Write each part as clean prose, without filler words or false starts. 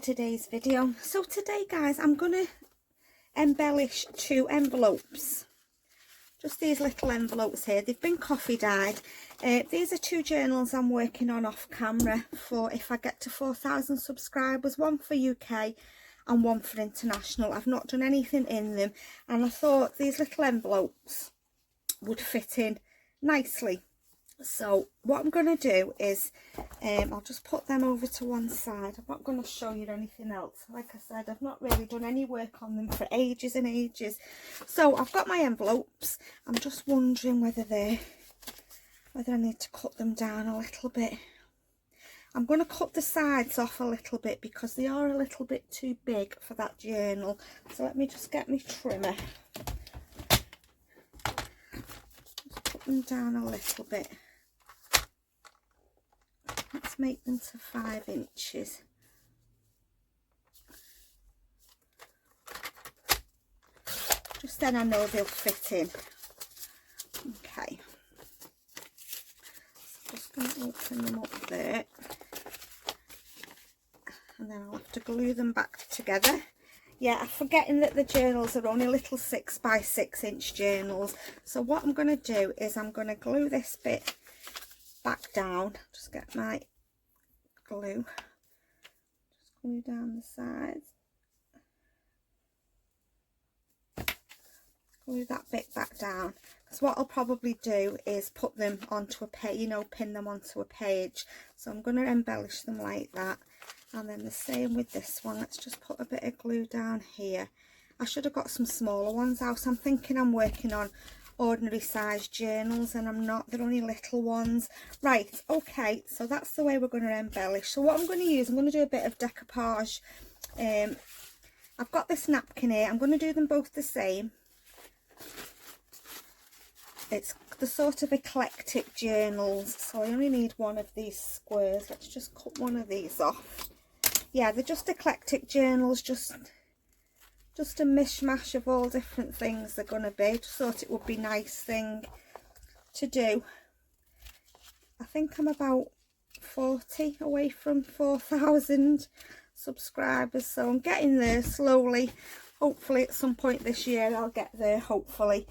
today's video. So today, guys, I'm going to embellish 2 envelopes. Just these little envelopes here. They've been coffee dyed. These are 2 journals I'm working on off camera for if I get to 4,000 subscribers. One for UK and one for international. I've not done anything in them, and I thought these little envelopes would fit in nicely. So what I'm going to do is I'll just put them over to one side. I'm not going to show you anything else. Like I said, I've not really done any work on them for ages and ages. So I've got my envelopes. I'm just wondering whether I need to cut them down a little bit. I'm going to cut the sides off a little bit because they are a little bit too big for that journal. So let me just get my trimmer. Just put them down a little bit. Let's make them to 5 inches. Just then I know they'll fit in. Okay. So just going to open them up there. And then I'll have to glue them back together. Yeah, I'm forgetting that the journals are only little 6 by 6 inch journals. So what I'm going to do is I'm going to glue this bit back down. Just get my glue. Just glue down the sides. Glue that bit back down. Because what I'll probably do is put them onto a page, you know, pin them onto a page. So I'm going to embellish them like that. And then the same with this one. Let's just put a bit of glue down here. I should have got some smaller ones out. I'm thinking I'm working on ordinary size journals and I'm not. They're only little ones. Right, okay, so that's the way we're going to embellish. So what I'm going to use, I'm going to do a bit of decoupage. I've got this napkin here. I'm going to do them both the same. It's the sort of eclectic journals, so I only need one of these squares. Let's just cut one of these off. Yeah, they're just eclectic journals, just a mishmash of all different things they're going to be. Just thought it would be a nice thing to do. I think I'm about 40 away from 4,000 subscribers, so I'm getting there slowly. Hopefully at some point this year I'll get there, hopefully.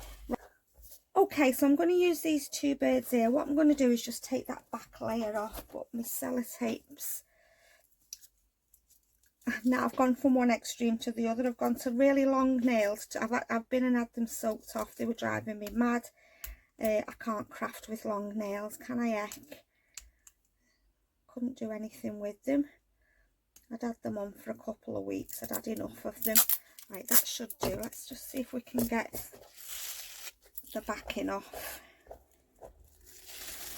Okay, so I'm going to use these 2 birds here. What I'm going to do is just take that back layer off, put my sellotapes. Now I've gone from one extreme to the other. I've gone to really long nails. I've been and had them soaked off. They were driving me mad. I can't craft with long nails, can I, Eck? Couldn't do anything with them. I'd had them on for a couple of weeks. I'd had enough of them. Right, that should do. Let's just see if we can get the backing off.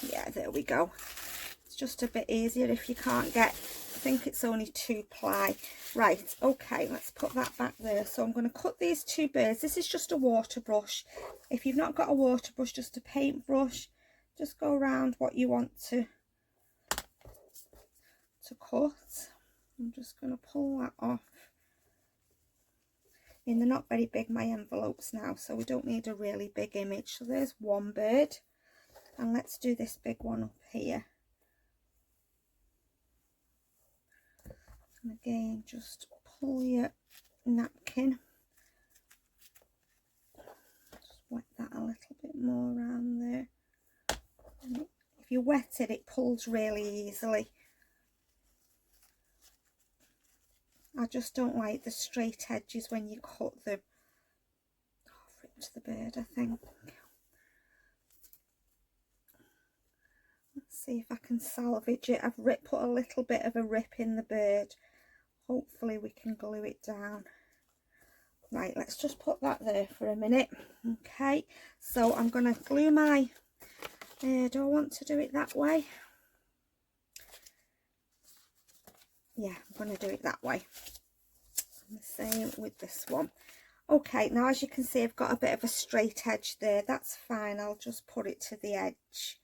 Yeah, there we go. It's just a bit easier if you can't get, I think it's only 2 ply. Right, okay, let's put that back there. So I'm going to cut these 2 birds. This is just a water brush. If you've not got a water brush, just a paintbrush, just go around what you want to cut. I'm just going to pull that off. And they're not very big, my envelopes now, so we don't need a really big image. So there's one bird, and let's do this big one up here. And again, just pull your napkin, just wet that a little bit more around there. And if you wet it, it pulls really easily. I just don't like the straight edges when you cut them. Oh, I've ripped the bird, I think. Let's see if I can salvage it. I've put a little bit of a rip in the bird. Hopefully we can glue it down. Right, let's just put that there for a minute. Okay, so I'm going to glue my... do I want to do it that way? Yeah, I'm going to do it that way. And the same with this one. Okay, now as you can see, I've got a bit of a straight edge there. That's fine. I'll just put it to the edge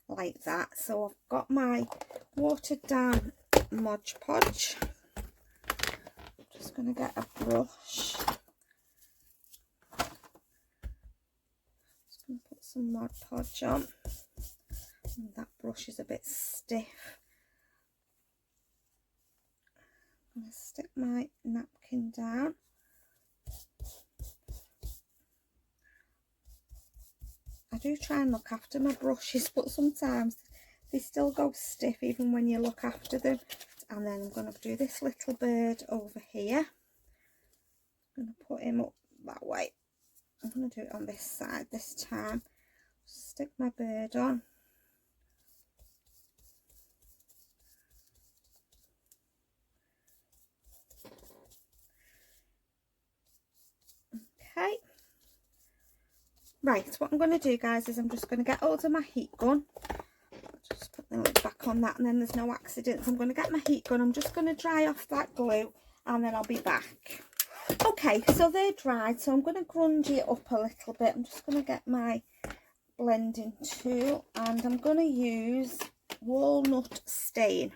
like that. So I've got my watered down Mod Podge. I'm just going to get a brush. Just going to put some Mod Podge on. And that brush is a bit stiff. I'm going to stick my napkin down. I do try and look after my brushes, but sometimes they still go stiff even when you look after them. And then I'm going to do this little bird over here. I'm going to put him up that way. I'm going to do it on this side this time. Stick my bird on. Okay. Right, what I'm going to do, guys, is I'm just going to get hold of my heat gun. Just put the lid back on that, and then there's no accidents. I'm going to get my heat gun. I'm just going to dry off that glue, and then I'll be back. Okay, so they're dried, so I'm going to grunge it up a little bit. I'm just going to get my blending tool, and I'm going to use walnut stain.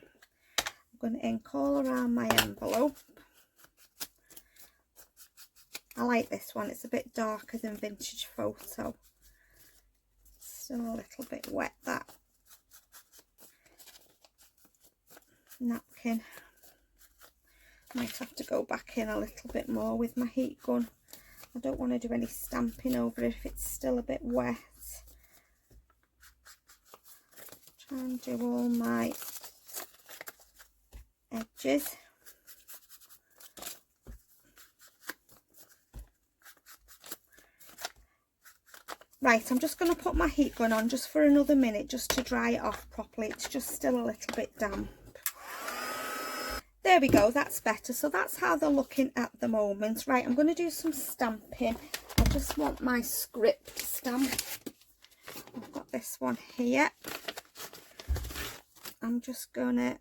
I'm going to ink all around my envelope. I like this one. It's a bit darker than Vintage Photo. Still a little bit wet, that napkin. Might have to go back in a little bit more with my heat gun. I don't want to do any stamping over it if it's still a bit wet. Try and do all my edges. Right, I'm just going to put my heat gun on just for another minute just to dry it off properly. It's just still a little bit damp. There we go, that's better. So that's how they're looking at the moment. Right, I'm going to do some stamping. I just want my script stamp. I've got this one here. I'm just going to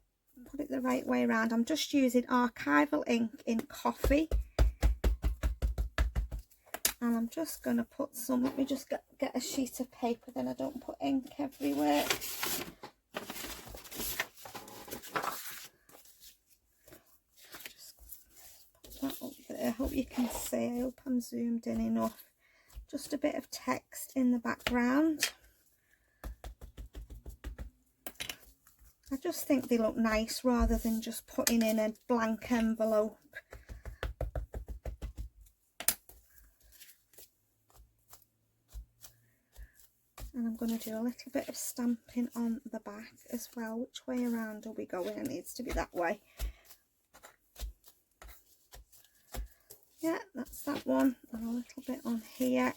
put it the right way around. I'm just using archival ink in coffee. And I'm just going to put some, let me just get a sheet of paper, then I don't put ink everywhere. Just put that up there. I hope you can see. I hope I'm zoomed in enough. Just a bit of text in the background. I just think they look nice rather than just putting in a blank envelope. And I'm going to do a little bit of stamping on the back as well. Which way around are we going? It needs to be that way. Yeah, that's that one. And a little bit on here.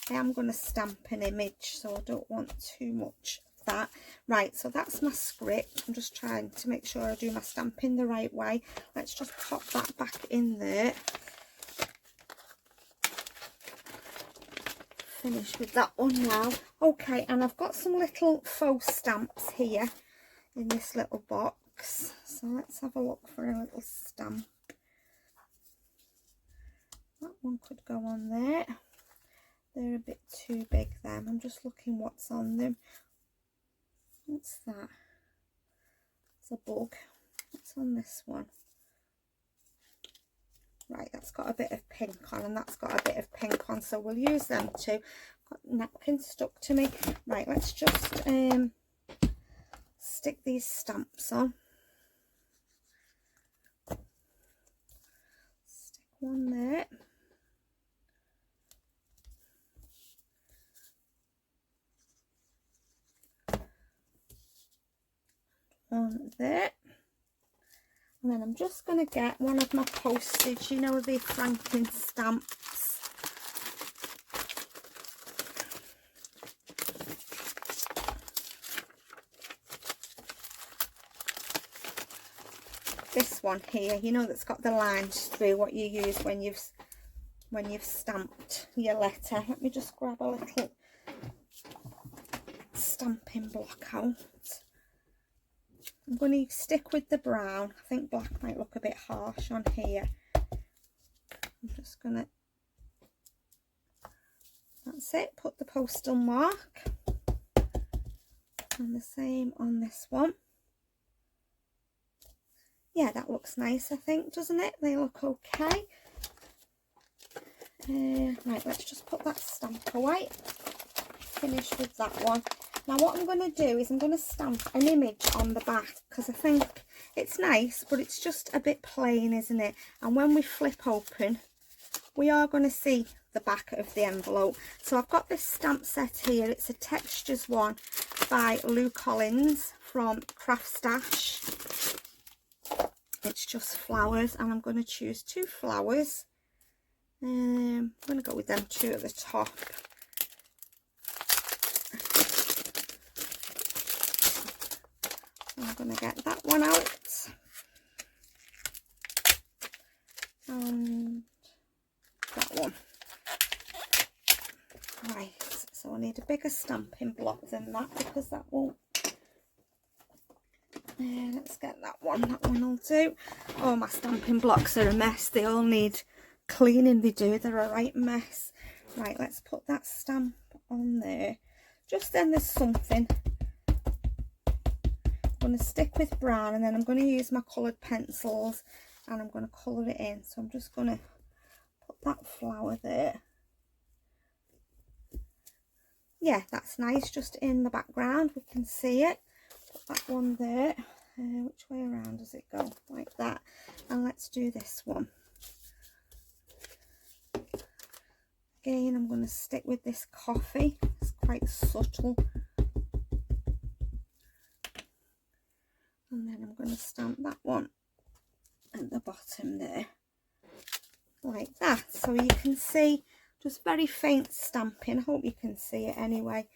I am going to stamp an image, so I don't want too much of that. Right, so that's my script. I'm just trying to make sure I do my stamping the right way. Let's just pop that back in there. Finish with that one now. Okay, and I've got some little faux stamps here in this little box, so let's have a look for a little stamp. That one could go on there. They're a bit too big then. I'm just looking what's on them. What's that? It's a bug. What's on this one? Right, that's got a bit of pink on, and that's got a bit of pink on, so we'll use them too. Got napkins stuck to me. Right, let's just stick these stamps on. Stick one there. One there. And then I'm just going to get one of my postage, you know, the Franklin stamps. This one here, you know, that's got the lines through, what you use when you've stamped your letter. Let me just grab a little stamping block out. I'm going to stick with the brown. I think black might look a bit harsh on here. I'm just going to, that's it, put the postal mark. And the same on this one. Yeah, that looks nice, I think, doesn't it? They look okay. Right, let's just put that stamp away. Finish with that one. Now what I'm going to do is I'm going to stamp an image on the back, because I think it's nice, but it's just a bit plain, isn't it? And when we flip open, we are going to see the back of the envelope. So I've got this stamp set here. It's a textures one by Lou Collins from Craft Stash. It's just flowers, and I'm going to choose 2 flowers. I'm going to go with them 2 at the top. I'm going to get that one out. And that one. Right, so I need a bigger stamping block than that, because that won't. Let's get that one. That one will do. Oh, my stamping blocks are a mess. They all need cleaning. They do. They're a right mess. Right, let's put that stamp on there. Just then there's something. I'm going to stick with brown, and then I'm going to use my coloured pencils, and I'm going to colour it in. So I'm just going to put that flower there. Yeah, that's nice, just in the background, we can see it. Put that one there. Which way around does it go? Like that. And let's do this one. Again, I'm going to stick with this coffee. It's quite subtle. And then I'm going to stamp that one at the bottom there. Like that. So you can see just very faint stamping. I hope you can see it anyway.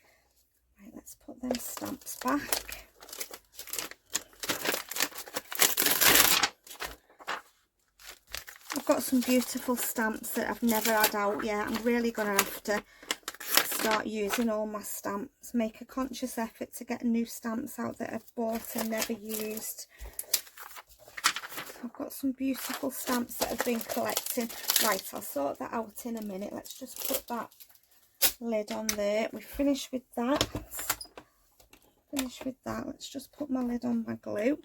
Right, let's put them stamps back. I've got some beautiful stamps that I've never had out yet. I'm really going to have to start using all my stamps. Make a conscious effort to get new stamps out that I've bought and never used. I've got some beautiful stamps that I've been collecting. Right, I'll sort that out in a minute. Let's just put that lid on there. We finished with that. Let's just put my lid on my glue.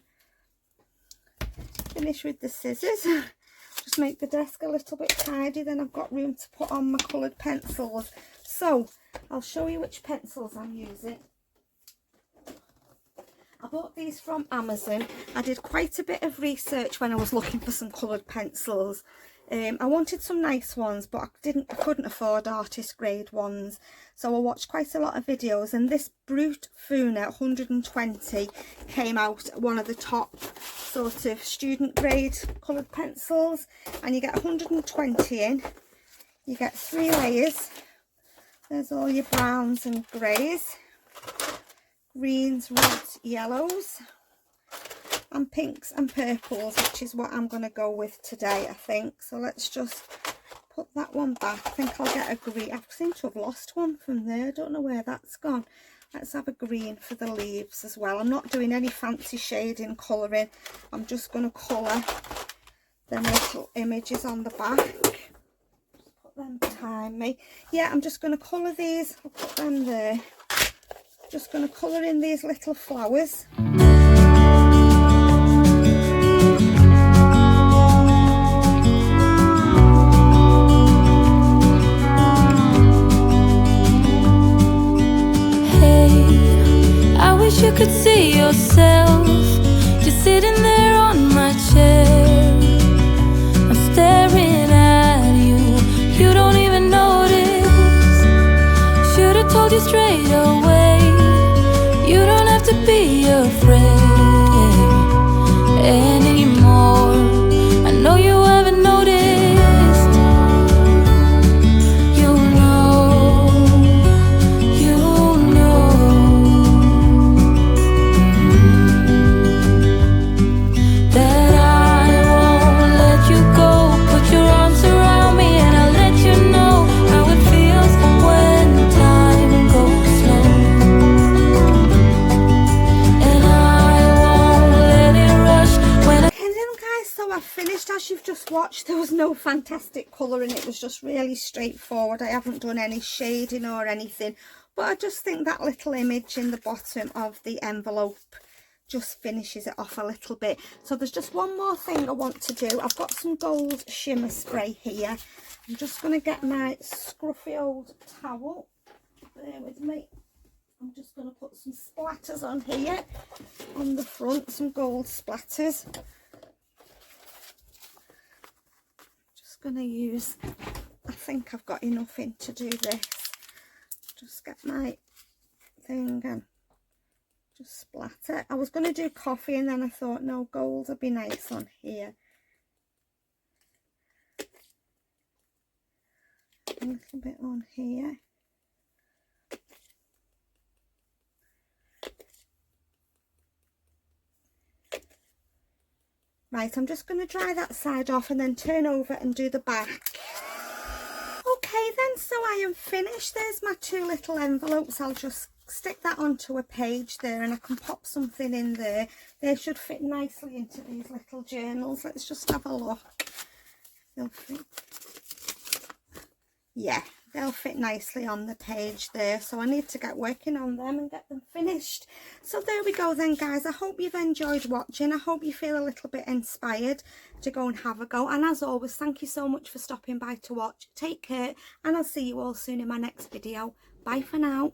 Finish with the scissors. Just make the desk a little bit tidy. Then I've got room to put on my coloured pencils. So I'll show you which pencils I'm using. I bought these from Amazon. I did quite a bit of research when I was looking for some coloured pencils. I wanted some nice ones, but I couldn't afford artist grade ones, so I watched quite a lot of videos, and this Brute Funa 120 came out one of the top sort of student grade coloured pencils, and you get 120 in. You get 3 layers. There's all your browns and greys, greens, reds, yellows, and pinks and purples, which is what I'm going to go with today, I think. So let's just put that one back. I think I'll get a green. I seem to have lost one from there. I don't know where that's gone. Let's have a green for the leaves as well. I'm not doing any fancy shading, colouring. I'm just going to colour the little images on the back. Just put them behind me. Yeah, I'm just going to colour these. I'll put them there. Just going to colour in these little flowers. You could see yourself just sitting there on my chair. I'm staring at you, you don't even notice. Should've told you straight away, you don't have to be afraid anymore. I know you haven't noticed. As you've just watched, there was no fantastic colouring. It was just really straightforward. I haven't done any shading or anything, but I just think that little image in the bottom of the envelope just finishes it off a little bit. So there's just one more thing I want to do. I've got some gold shimmer spray here. I'm just going to get my scruffy old towel. Bear with me. I'm just going to put some splatters on here, on the front, some gold splatters. Just going to use, I think I've got enough in to do this. Just get my thing and just splatter. I was going to do coffee and then I thought, no, gold would be nice on here. A little bit on here. Right, I'm just going to dry that side off and then turn over and do the back. Okay then, so I am finished. There's my 2 little envelopes. I'll just stick that onto a page there and I can pop something in there. They should fit nicely into these little journals. Let's just have a look. They'll fit. Yeah, they'll fit nicely on the page there, so I need to get working on them and get them finished. So there we go then, guys. I hope you've enjoyed watching. I hope you feel a little bit inspired to go and have a go, and as always, thank you so much for stopping by to watch. Take care, and I'll see you all soon in my next video. Bye for now.